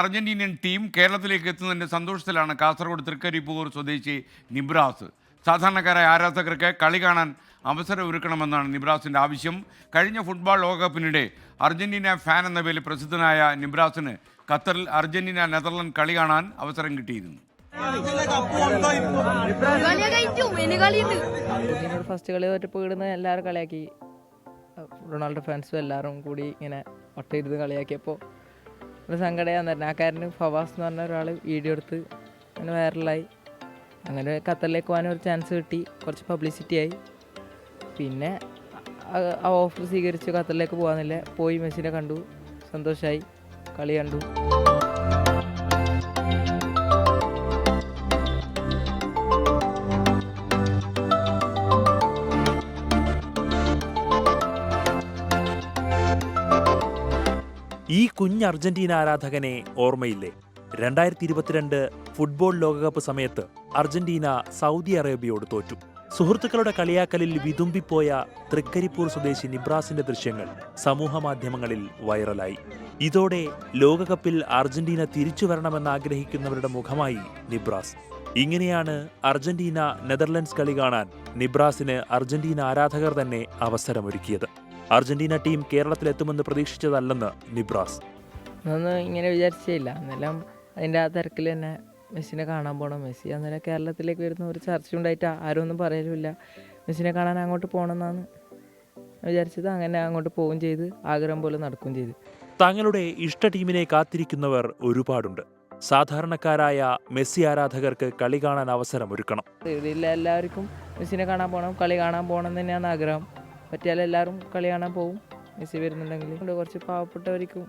Argentinian team കേരളത്തിലേക്ക് എത്തുന്നതിൻ്റെ സന്തോഷത്തിലാണ് കാസർഗോഡ് തൃക്കരിപ്പൂർ സ്വദേശി നിബ്രാസ്. സാധാരണക്കാരായ ആരാധകർക്ക് കളി കാണാൻ അവസരം ഒരുക്കണമെന്നാണ് നിബ്രാസിൻ്റെ ആവശ്യം. കഴിഞ്ഞ ഫുട്ബോൾ ലോകകപ്പിനിടെ അർജന്റീന ഫാൻ എന്ന പേരിൽ പ്രസിദ്ധനായ നിബ്രാസിന് ഖത്തറിൽ അർജന്റീന നെതർലൻഡ് കളി കാണാൻ അവസരം കിട്ടിയിരുന്നു. ഫസ്റ്റ് കളി തോറ്റപ്പോൾ ഇടുന്ന എല്ലാവരും കളിയാക്കി, റൊണാൾഡോ ഫാൻസും എല്ലാവരും കൂടി ഇങ്ങനെ ഒട്ടയിരുന്ന് കളിയാക്കിയപ്പോൾ ഒരു സങ്കടമായിരുന്നു തന്നെ. ആ കാരന് ഫവാസ് എന്ന് പറഞ്ഞ ഒരാൾ വീഡിയോ എടുത്ത് അങ്ങനെ വൈറലായി. അങ്ങനെ ഖത്തറിലേക്ക് പോകാൻ ഒരു ചാൻസ് കിട്ടി, കുറച്ച് പബ്ലിസിറ്റി ആയി. പിന്നെ ആ ഓഫർ സ്വീകരിച്ച് ഖത്തറിലേക്ക് പോകാനില്ല, പോയി മെസ്സിനെ കണ്ടു, സന്തോഷമായി, കളി കണ്ടു. ഈ കുഞ്ഞ് അർജന്റീന ആരാധകനെ ഓർമ്മയില്ലേ? 2022 ഫുട്ബോൾ ലോകകപ്പ് സമയത്ത് അർജന്റീന സൗദി അറേബ്യയോട് തോറ്റു. സുഹൃത്തുക്കളുടെ കളിയാക്കലിൽ വിതുമ്പിപ്പോയ തൃക്കരിപ്പൂർ സ്വദേശി നിബ്രാസിന്റെ ദൃശ്യങ്ങൾ സമൂഹ മാധ്യമങ്ങളിൽ വൈറലായി. ഇതോടെ ലോകകപ്പിൽ അർജന്റീന തിരിച്ചു വരണമെന്ന് ആഗ്രഹിക്കുന്നവരുടെ മുഖമായി നിബ്രാസ്. ഇങ്ങനെയാണ് അർജന്റീന നെതർലൻഡ്സ് കളി കാണാൻ നിബ്രാസിന് അർജന്റീന ആരാധകർ തന്നെ അവസരമൊരുക്കിയത്. അർജന്റീന ടീം കേരളത്തിലെത്തുമെന്ന് പ്രതീക്ഷിച്ചതല്ലെന്ന് നിബ്രാസ്. അതൊന്നും ഇങ്ങനെ വിചാരിച്ചില്ല. അന്നെല്ലാം അതിൻ്റെ ആ തിരക്കിൽ തന്നെ മെസ്സിനെ കാണാൻ പോകണം, മെസ്സി അന്നേരം കേരളത്തിലേക്ക് വരുന്ന ഒരു ചർച്ച ഉണ്ടായിട്ട് ആരും ഒന്നും പറയലുമില്ല. മെസ്സിനെ കാണാൻ അങ്ങോട്ട് പോകണമെന്നാണ് വിചാരിച്ചത്. അങ്ങനെ അങ്ങോട്ട് പോവുകയും ചെയ്ത്, ആഗ്രഹം പോലെ നടക്കുകയും ചെയ്തു. തങ്ങളുടെ ഇഷ്ട ടീമിനെ കാത്തിരിക്കുന്നവർ ഒരുപാടുണ്ട്. സാധാരണക്കാരായ മെസ്സി ആരാധകർക്ക് കളി കാണാൻ അവസരമൊരുക്കണം. ഇതില്ല, എല്ലാവർക്കും മെസ്സിനെ കാണാൻ പോകണം, കളി കാണാൻ പോകണം എന്ന് തന്നെയാണ് ആഗ്രഹം. പറ്റിയാൽ എല്ലാവരും കളി കാണാൻ പോകും. മെസ്സി വരുന്നുണ്ടെങ്കിൽ കുറച്ച് പാവപ്പെട്ടവർക്കും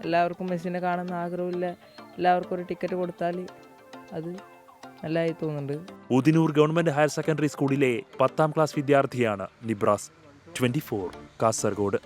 എല്ലാവർക്കും മെസ്സിനെ കാണുന്ന ആഗ്രഹമില്ല, എല്ലാവർക്കും ഒരു ടിക്കറ്റ് കൊടുത്താൽ അത് നല്ലതായി തോന്നുന്നുണ്ട്. ഉദിനൂർ ഗവൺമെന്റ് ഹയർ സെക്കൻഡറി സ്കൂളിലെ 10ാം ക്ലാസ് വിദ്യാർത്ഥിയാണ് നിബ്രാസ്. 24 കാസർഗോഡ്.